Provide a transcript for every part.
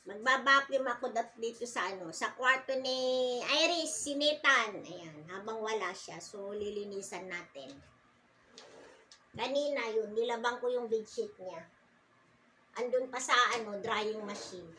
Magbabacuum ako dito sa sa kwarto ni Iris, si Nathan. Ayan, habang wala siya. So, lilinisan natin. Kanina yun, nilabang ko yung bedsheet niya. Andun pa sa drying machine.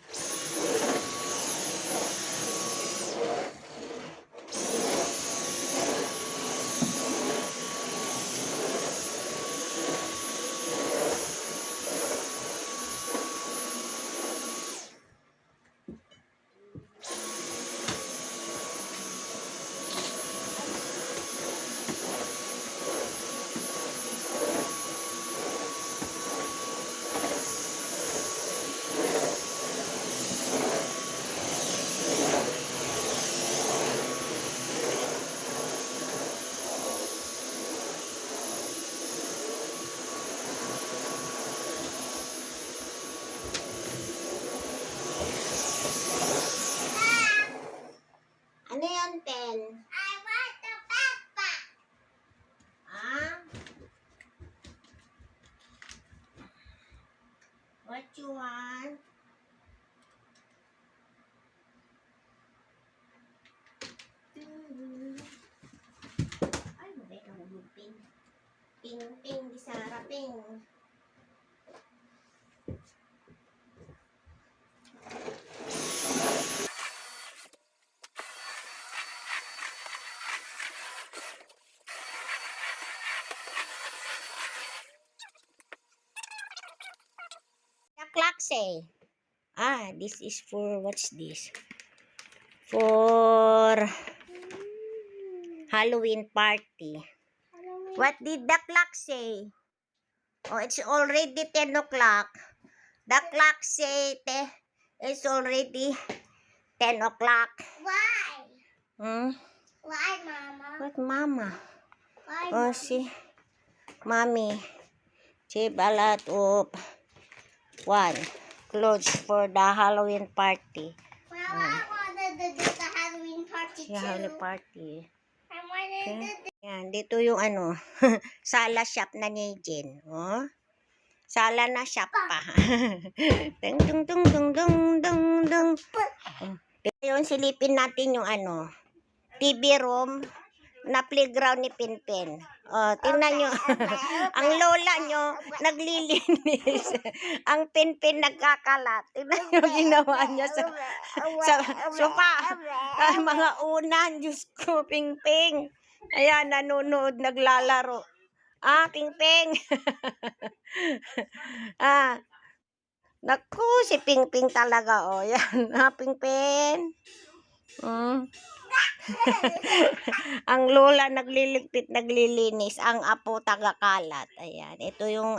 Ano yan, Ten? I want the backpack. Ah? What you want? Ay, mabait ang lupin. Ping, ping, di Sarah, ping. The clock say, this is for, what's this? For Halloween party. What did the clock say? Oh, it's already 10 o'clock. The clock say it's already 10 o'clock. Why? Hmm? Why, Mama? What, Mama? Why, Oh, Mama? see, Mommy, she bought a lot of clothes for the Halloween party. Mama, I wanted to do the Halloween party too. Yeah, Halloween party. I wanted Okay. to do. Yan, dito yung sala shop na ni Jen. Oh. Sala na shop pa. Dung dung dung dung dung dung dung. Ito yung silipin natin yung TV room na playground ni Pinpin. Oh, tingnan nyo. Ang lola nyo naglilinis. Ang Pinpin nagkakalat. Tingnan nyo ginawa niya sa sopa. Mga unan, Diyos ko, Pingping. Ayan, nanonood, naglalaro. Pingping. Naku, si Pingping talaga, oh. Yan, Pingping. Ang lola nagliligpit, naglilinis. Ang apo tagakalat. Ayan, ito yung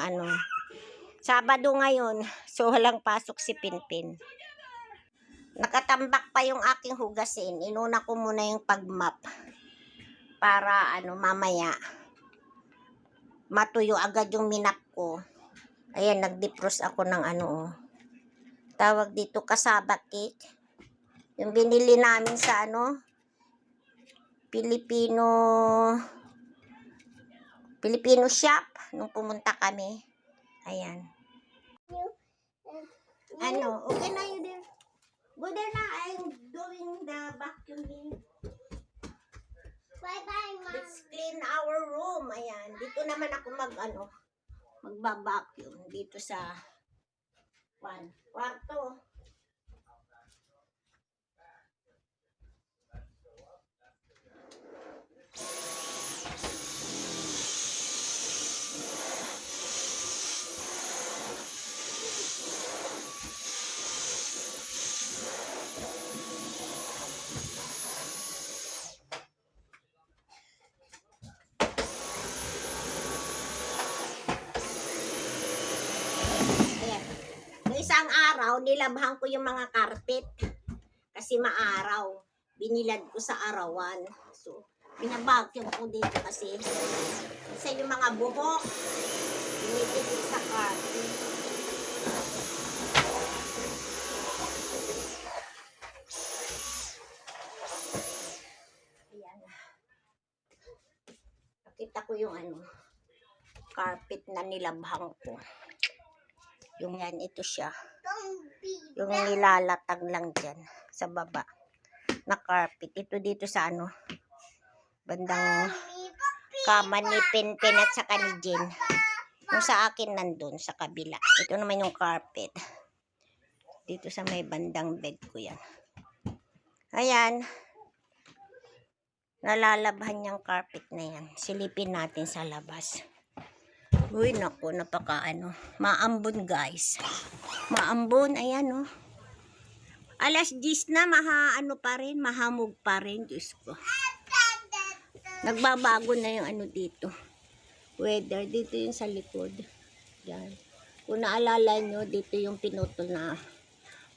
Sabado ngayon. So, walang pasok si Pinpin. Nakatambak pa yung aking hugasin. Inuna ko muna yung pagmap. Para mamaya matuyo agad yung minap ko. Ayan, nag-defrost ako ng tawag dito, cassava cake. Yung binili namin sa Filipino shop nung pumunta kami. Ayan. Okay na yun there. Go there na. I'm doing the vacuuming. Bye-bye, Mama. Let's clean our room. Ayan. Dito naman ako magba-vacuum. Dito sa kwarto. Isang araw, nilabhan ko yung mga carpet kasi maaraw. Binilad ko sa arawan. So, binabacuum ko dito kasi yung mga buhok, binitipid sa carpet. Ayan. Nakita ko yung carpet na nilabhan ko. Yung yan, ito siya. Yung nilalatag lang dyan sa baba na carpet. Ito dito sa ano, bandang kama ni Pinpin at saka ni Jen. Yung sa akin nandun sa kabila. Ito naman yung carpet. Dito sa may bandang bed ko yan. Ayan. Nalalabhan yung carpet na yan. Silipin natin sa labas. Uy, naku, napaka ano. Maambon, guys. Maambon, ayan, oh. Alas 10 na, ano pa rin, mahamog pa rin, Diyos ko. Nagbabago na yung ano dito. Weather, dito yung sa likod. Yan. Kung naalala nyo, dito yung pinutol na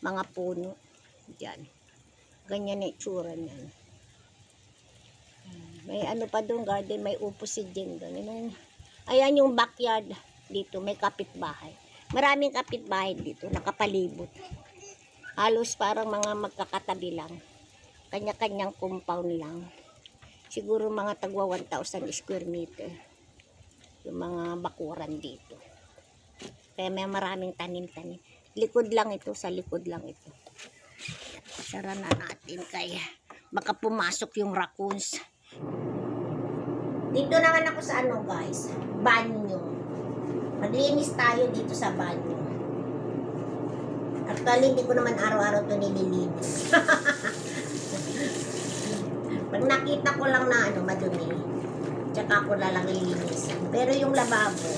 mga puno. Yan. Ganyan na itsura niyan. May ano pa doon, garden, may upo si Jen doon. Ayan yung backyard dito, may kapitbahay. Maraming kapitbahay dito, nakapalibot. Halos parang mga magkakatabi lang. Kanya-kanyang compound lang. Siguro mga tagwa 1,000 square meter. Yung mga bakuran dito. Kaya may maraming tanim-tanim. Likod lang ito, sa likod lang ito. Sara na natin kaya baka pumasok yung raccoons. Dito naman ako sa ano, guys, banyo. Maglinis tayo dito sa banyo. Actually, hindi ko naman araw-araw ito nililinis. Pag nakita ko lang na ano, madumi, tsaka ako lalang lilinis. Pero yung lababo,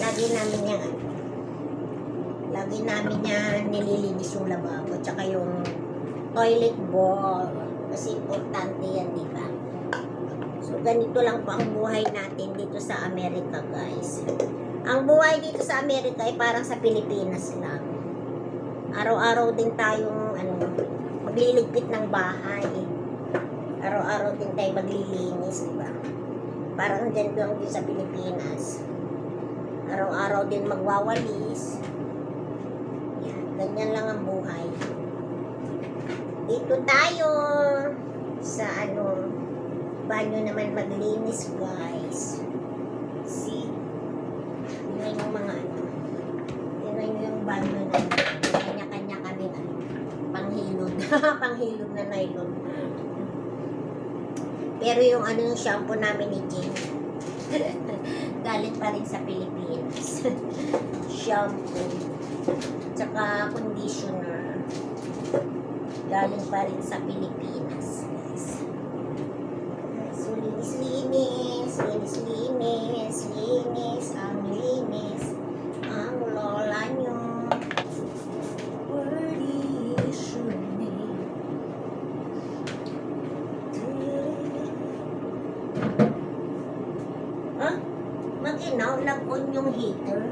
lagi namin yan nililinis yung lababo. Tsaka yung toilet bowl. Kasi importante yan, di ba? So, ganito lang po ang buhay natin dito sa Amerika, guys. Ang buhay dito sa Amerika ay parang sa Pilipinas lang. Araw-araw din tayong magliligpit ng bahay. Araw-araw din tayo maglilinis, di ba? Parang dyan lang din sa Pilipinas. Araw-araw din magwawalis. Yan, ganyan lang ang buhay. Dito tayo sa banyo naman maglinis, guys. See? Tingnan yung mga tingnan yung banyo na kanya-kanya kami panghilod. Panghilod na nylon. Pero yung yung shampoo namin ni Jane galing pa rin sa Pilipinas. Shampoo. Tsaka conditioner. Galing pa rin sa Pilipinas. So, linis, ang linis, ang lola nyo. Worthy is your name. Huh? Mag-inaw, nag-on yung heater.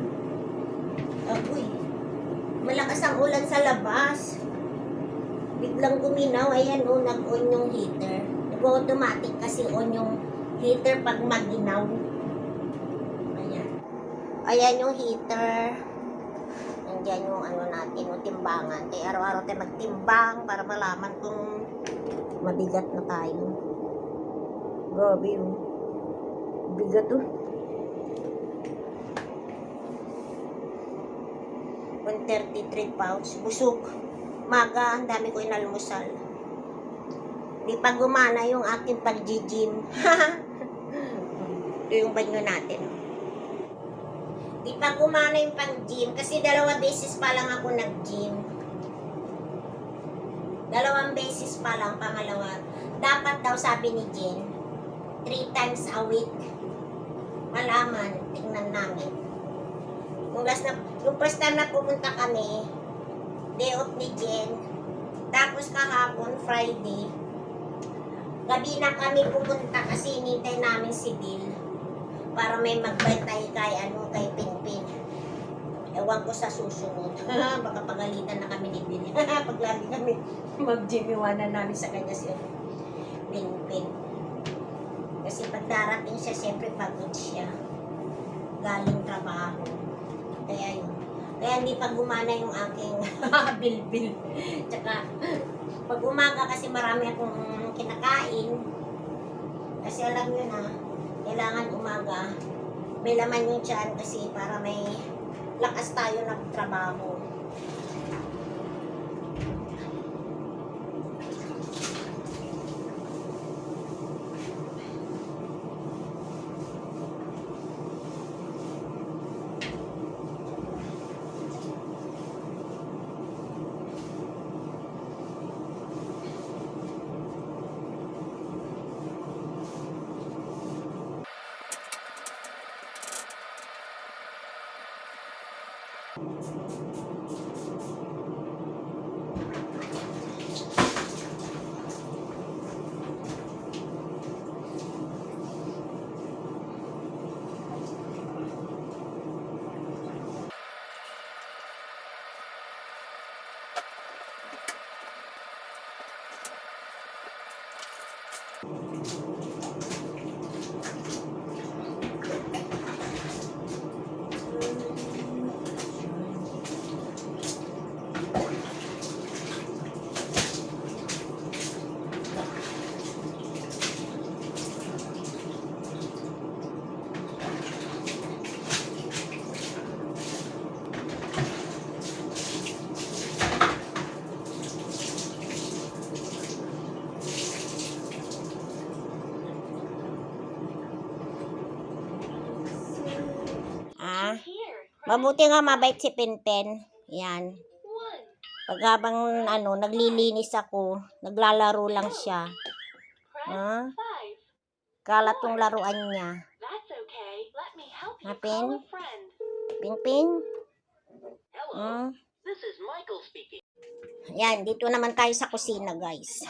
Apoy, malakas ang ulan sa labas. Biglang guminaw, ayan nag-on yung heater. Nag-automatic kasi on yung heater pag maginaw. Ayan. Ayan yung heater. Nandiyan yung natin, yung timbangan. Kaya araw-araw tayo magtimbang para malaman kung mabigat na tayo. Grabe yung bigat to. 133 pounds. Busog. Maga, ang dami ko inalmusal. Di pa gumana yung aking pag-gym. Ito yung banyo natin. Di pa gumana yung pag-gym kasi 2 beses pa lang ako nag-gym. 2 beses pa lang, pangalawa. Dapat daw, sabi ni Jen, 3 times a week. Malaman, tingnan namin. Yung first time na pumunta kami, day off ni Jen. Tapos kahapon, Friday, gabi na kami pumunta kasi hinintay namin si Bill para may magbantay kay Pinpin. Ewan ko sa susunod. Baka pagalitan na kami ni Bill. Pag lagi kami mag-gym, iwanan namin sa kanya si Pinpin. Kasi pag darating siya, siyempre pagod siya. Galing trabaho. Kaya yun. Kaya hindi pa gumana yung aking bilbil. Tsaka, pag umaga kasi marami akong kinakain. Kasi alam nyo na, kailangan umaga. May laman yung tiyan kasi para may lakas tayo ng trabaho. Ah, mabuti nga mabait si Pinpen. Yan. Pag habang naglilinis ako, naglalaro lang siya. Ah, kalat yung laruan niya. Napin? Ping-ping? Yan, dito naman tayo sa kusina, guys.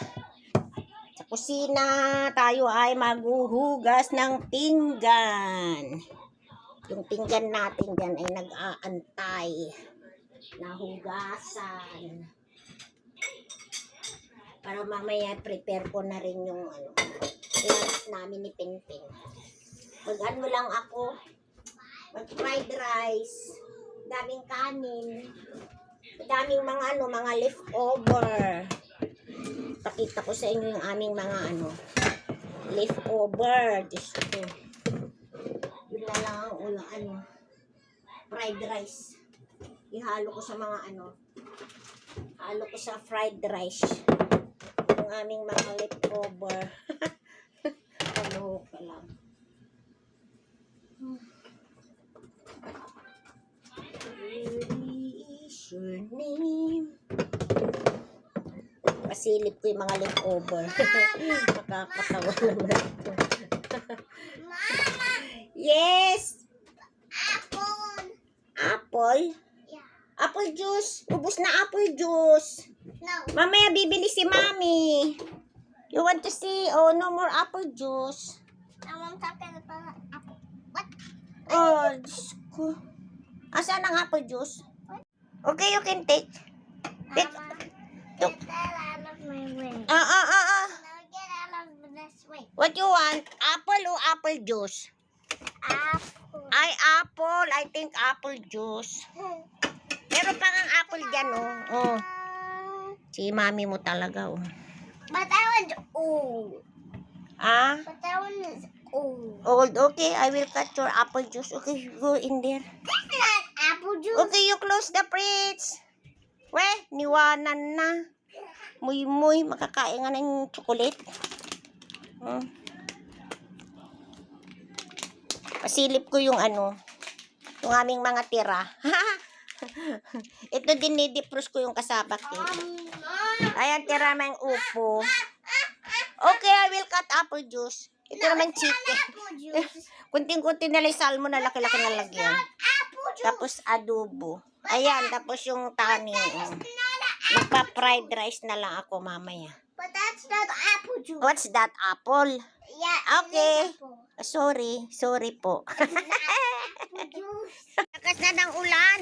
Sa kusina, tayo ay maghuhugas ng pinggan. Yung pinggan natin dyan ay nag-aantay na hugasan. Para mamaya prepare ko na rin yung lunch namin ni Pinpin. Mag-ano lang ako, mag-fried rice, daming kanin, daming mga leftover. Pakita ko sa inyo yung aming mga leftover. Diyos ko. Yun na lang ang fried rice. Ihalo ko sa mga halo ko sa fried rice. Yung aming mga leftover. Ano ka lang. Is your name? Pasilip ko yung mga leftover. Makakatawa naman ito. Yes! Apple. Apple? Yeah. Apple juice. Ubus na apple juice. No. Mamaya bibili si Mami. You want to see? Oh, no more apple juice. I'm talking about apple. What? Oh, Diyos ko. Asan ang apple juice? Okay, you can take. Take. Mama, get that out of my way. Ah. Now get out of this way. What you want? Apple or apple juice? Apple. Ay, apple. I think apple juice. Meron pa ang apple dyan, oh. Oh. Si Mami mo talaga, oh. But that one's old. Ah? But that one is old. Old. Okay, I will cut your apple juice. Okay, go in there. That's not apple juice. Okay, you close the fridge. Weh, niwanan na. Muy, makakain nga ng chocolate. Pasilip ko yung yung aming mga tira. Ito dinidipros ko yung kasabak eh. Ayan, tira ng upo. Okay, I will cut apple juice. Ito naman chicken. Apple juice. Kunting-kunti na lang salmo na laki-laki na lagyan. Apple juice. Tapos adobo. Ayan, tapos yung tanin. Not Magpa-fried rice na lang ako mamaya. But that's not apple juice. What's that, apple? Yeah. Okay. It is apple. Sorry po. Apple juice. Lakas na ng ulan.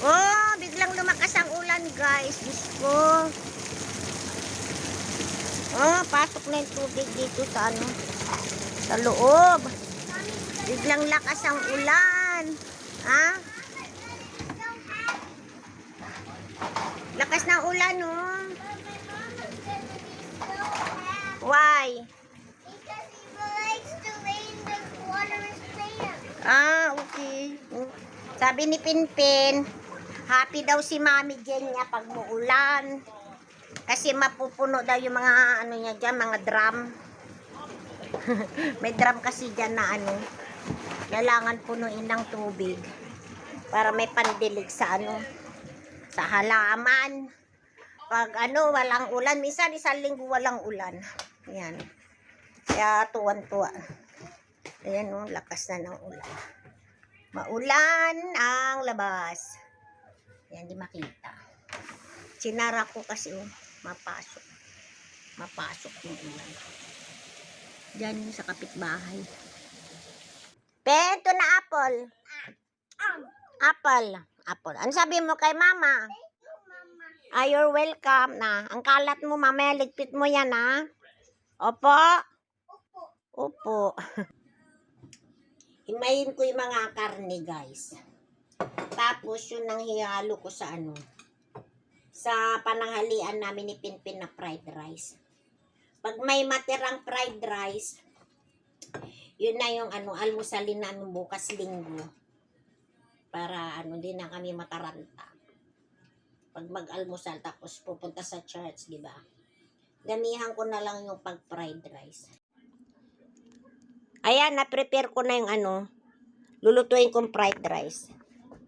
Oh, biglang lumakas ang ulan, guys. Diyos ko. Oh, pasok na yung tubig dito sa sa loob. Biglang lakas ang ulan. Ha? Lakas ng ulan, oh. Why? Because he likes to rain the water is clear. Ah, okay. Sabi ni Pinpin, happy daw si Mami Jen niya pag muulan. Kasi mapupuno daw yung mga niya dyan, mga drum. May drum kasi dyan na kailangan punuin ng tubig para may pandilig sa sa halaman. Pag walang ulan, minsan isang linggo walang ulan. Yan. Kaya tuwan-tuwa. Ayan, lakas na ng ulan. Maulan ang labas. Yan, di makita. Sinara ko kasi mapasok. Mapasok yung ulan. Diyan sa kapitbahay. Pento na apple. Apple. Ano sabi mo kay mama? Ah, you're welcome na. Ang kalat mo, mamaya ligpit mo yan, ha? Opo? Opo. Himayin ko yung mga karne, guys. Tapos, yun ang hihalo ko sa sa pananghalian namin ni Pinpin na fried rice. Pag may matirang fried rice, yun na yung almusalin namin bukas linggo. Para din na kami mataranta. Pag mag-almusal tapos pupunta sa church, di ba? Damihan ko na lang yung pag fried rice. Ayan, na-prepare ko na yung lulutuin kong fried rice.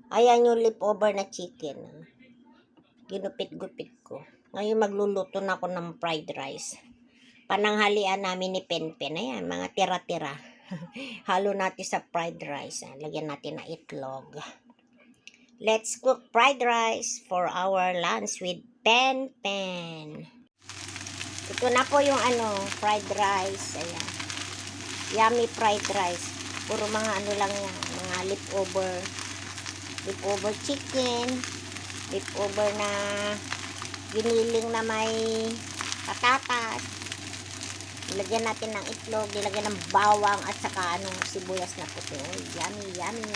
Ayan yung leftover na chicken. Ginupit-gupit ko. Ngayon magluluto na ako ng fried rice. Pananghalian namin ni Penpen. Ayan, mga tira-tira. Halo natin sa fried rice. Lagyan natin ng itlog. Let's cook fried rice for our lunch with Penpen. Ito na po yung fried rice. Ayan. Yummy fried rice. Puro mga lang yan. Mga leftover chicken. Leftover na giniling na may patatas. Nilagyan natin ng itlog, nilagyan ng bawang at saka sibuyas na puti. Oh, yummy, yummy.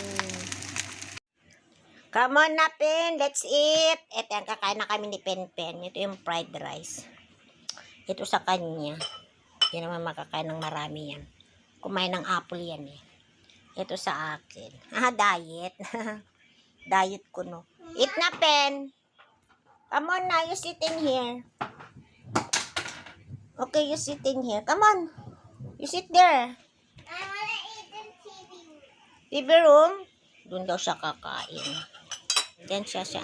Come on na, Pen. Let's eat. Ito yung kakain na kami ni Penpen. Ito yung fried rice. Ito sa kanya. Hindi naman makakain ng marami yan. Kumain ng apple yan eh. Ito sa akin. Diet. Diet ko, no. Eat na, Pen. Come on na, you sit in here. Okay, you sit in here. Come on. You sit there. I wanna eat in TV. TV room. Doon daw siya kakain. Diyan siya sa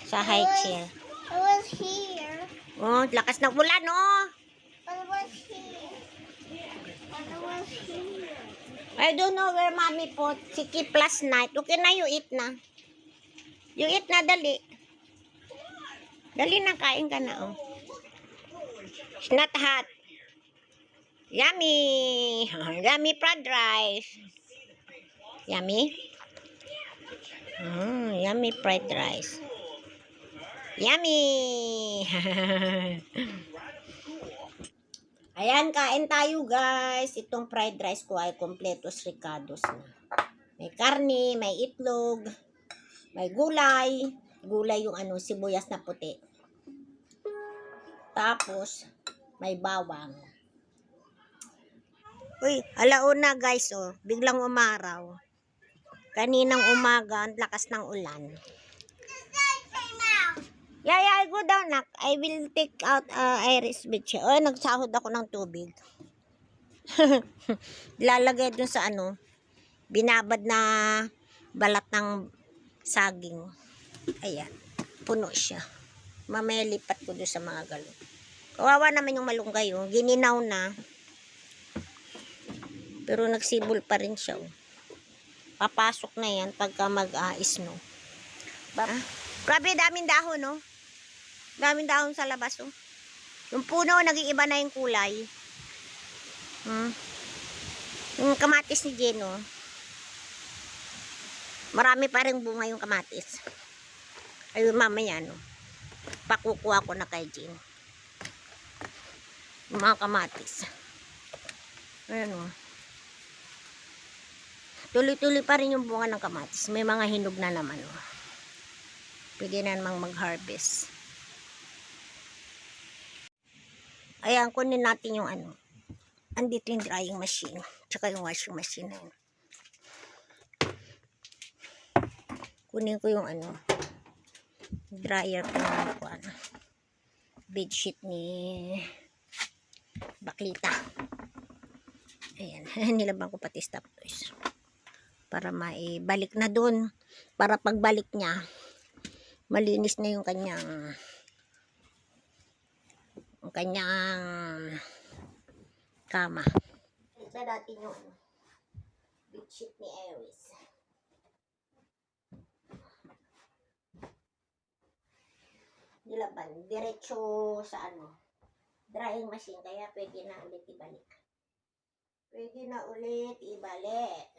sa high chair. It was here. Oh, lakas ng ulan, oh. But it was here. But it was here. I don't know where mommy put. Si keep last night. Okay na, you eat na. You eat na, dali. Dali na, kain ka na, oh. It's not hot. Yummy. Yummy fried rice. Yummy. Yummy fried rice. Yummy. Ayan, kain tayo guys. Itong fried rice ko ay completos ricados na. May karne, may itlog, may gulay. Gulay yung sibuyas na puti. Tapos, may bawang. Uy, alauna guys, oh. Biglang umaraw. Kaninang umaga, ang lakas ng ulan. Yeah, I go down, nak. I will take out Iris Beach. Oh, nagsahod ako ng tubig. Lalagay dun sa binabad na balat ng saging. Ayan, puno siya. Mamaya lipat ko dun sa mga galon. Kawawa naman yung malunggay, oh. Gininaw na. Pero nagsibol pa rin siya, oh. Papasok na yan pagka mag-snow. Grabe, daming dahon, no? Daming dahon sa labas, oh. Yung puno, nag-iiba na yung kulay. Yung kamatis ni Jen, oh. Marami pa rin bunga yung kamatis. Ayun, mamaya, no? Pakukuha ko na kay Jen. Yung mga kamatis. Ayan, oh. Tuloy-tuloy pa rin yung bunga ng kamatis. May mga hinog na naman, oh. Pwede na namang mag-harvest. Ayan, kunin natin yung andito yung drying machine. Tsaka yung washing machine na yun. Kunin ko yung dryer ko ng bedsheet ni Baklita. Ayan, nilaban ko pati stop toys. Para maibalik na dun. Para pagbalik niya, malinis na yung kanyang kama. Ito natin yung bedsheet ni Iris. Nilaban. Diretso sa drying machine. Kaya pwede na ulit ibalik. Pwede na ulit ibalik.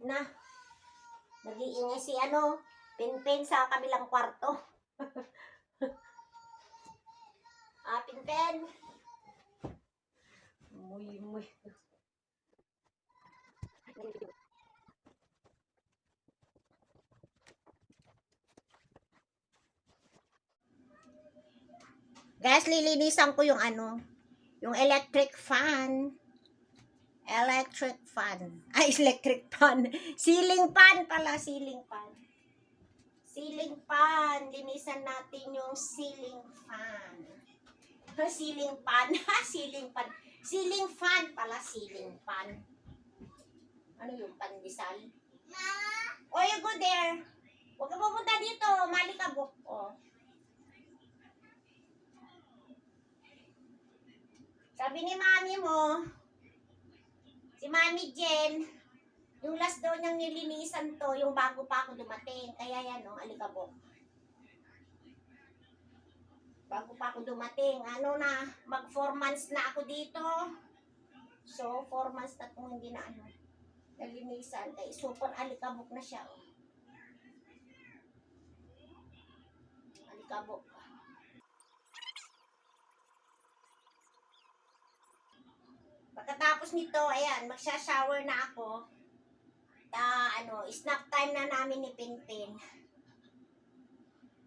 Na. Nag-iingay si Pinpen sa kabilang kwarto. Pinpen. Muy. Kaya lilinisan ko yung ano, yung electric fan. Electric fan. Ay, electric fan. Ceiling fan pala, ceiling fan. Ceiling fan. Linisan natin yung ceiling fan. Ceiling fan. Ceiling fan. Ceiling fan pala, ceiling fan. Ano yung pandesal? Mama, Oh, you go there. Huwag ka pupunta dito. Malikabok. Oh. Sabi ni mami mo, si Mami Jen, yung last daw niyang nilinisan to, yung bago pa ako dumating. Kaya yan, no, alikabok. Bago pa ako dumating, ano na, mag 4 months na ako dito. So, 4 months na kung hindi na ano, nalinisan. Kaya super alikabok na siya. Oh. Alikabok. Pagkatapos nito, ayan, magsha-shower na ako. Snack time na namin ni Pinpin.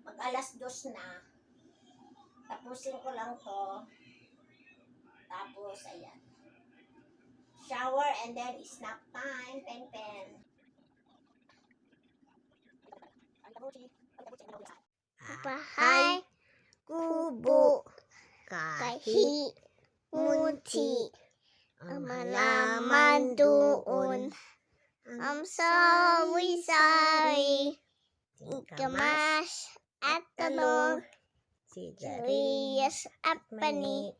Mag 2:00 na. Tapusin ko lang to. Tapos, ayan. Shower and then snack time, Pinpin. bahay, kubo, kahi, munti, ang malaman doon. I'm sorry, Gamas at talong, Sirias at pani,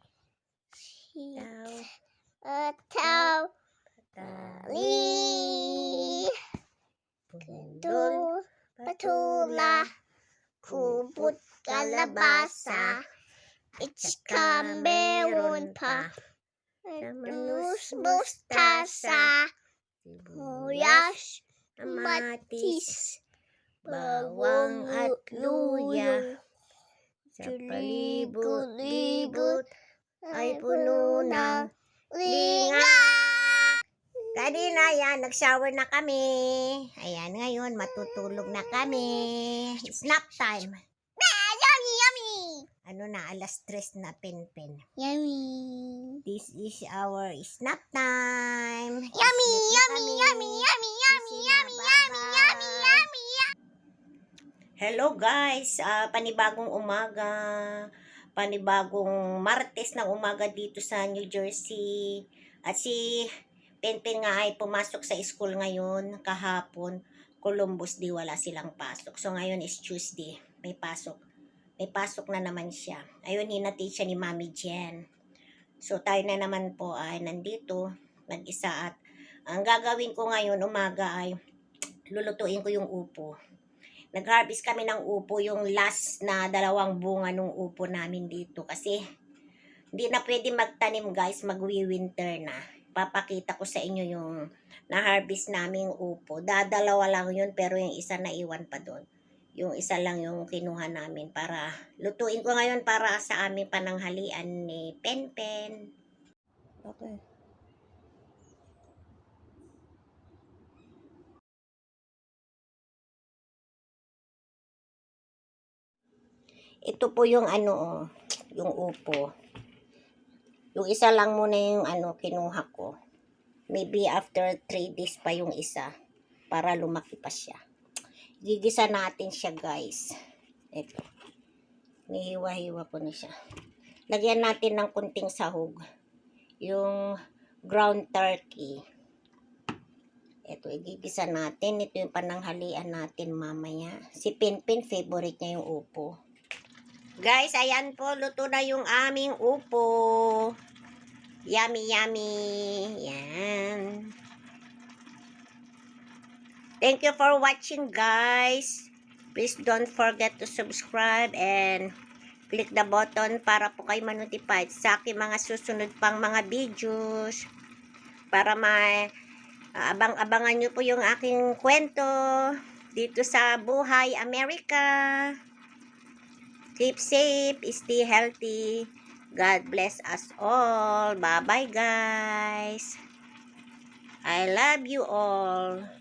Ataw, Tali, Gandul, Patula, Kubot, Kalabasa, Itska, meron pa, Manus, Mustasa, Sibuyas, Kamatis, Bawang at luya. Sa palibot-libot ay puno ng linga. Kanina yan, nag-shower na kami. Ayan, ngayon matutulog na kami. Snap time. Yummy, yummy! Ano na, 3:00 na, Pinpin. Yummy! This is our snap time. Yummy, Sleep na yummy, kami. yummy, yummy, yummy, Busy na, yummy, yummy, yummy, bye-bye. yummy. Hello guys, panibagong umaga, panibagong Martes ng umaga dito sa New Jersey. At si Pinpin nga ay pumasok sa school ngayon, kahapon, Columbus di wala silang pasok. So ngayon is Tuesday, may pasok. May pasok na naman siya. Ayun, hinatid siya ni Mami Jen. So tayo na naman po ay nandito, mag-isa at ang gagawin ko ngayon umaga ay lulutuin ko yung upo. Nag-harvest kami ng upo, yung last na 2 bunga ng upo namin dito. Kasi, hindi na pwede magtanim guys, magwi-winter na. Papakita ko sa inyo yung na-harvest naming upo. 2 lang yun, pero yung isa na iwan pa doon. Yung isa lang yung kinuha namin para, lutuin ko ngayon para sa aming pananghalian ni Penpen. Okay. Ito po yung yung upo. Yung isa lang muna yung kinuha ko. Maybe after 3 days pa yung isa para lumaki pa siya. Gigisa natin siya guys. Ito. Nihiwa-hiwa ko na siya. Lagyan natin ng kunting sahog. Yung ground turkey. Ito, igigisa natin. Ito yung pananghalian natin mamaya. Si Pinpin, favorite niya yung upo. Guys, ayan po, luto na yung aming upo. Yummy, yummy. Yan. Thank you for watching, guys. Please don't forget to subscribe and click the button para po kayo ma-notified sa aking mga susunod pang mga videos. Para abang-abangan nyo po yung aking kwento dito sa Buhay Amerika. Keep safe, stay healthy. God bless us all. Bye-bye, guys. I love you all.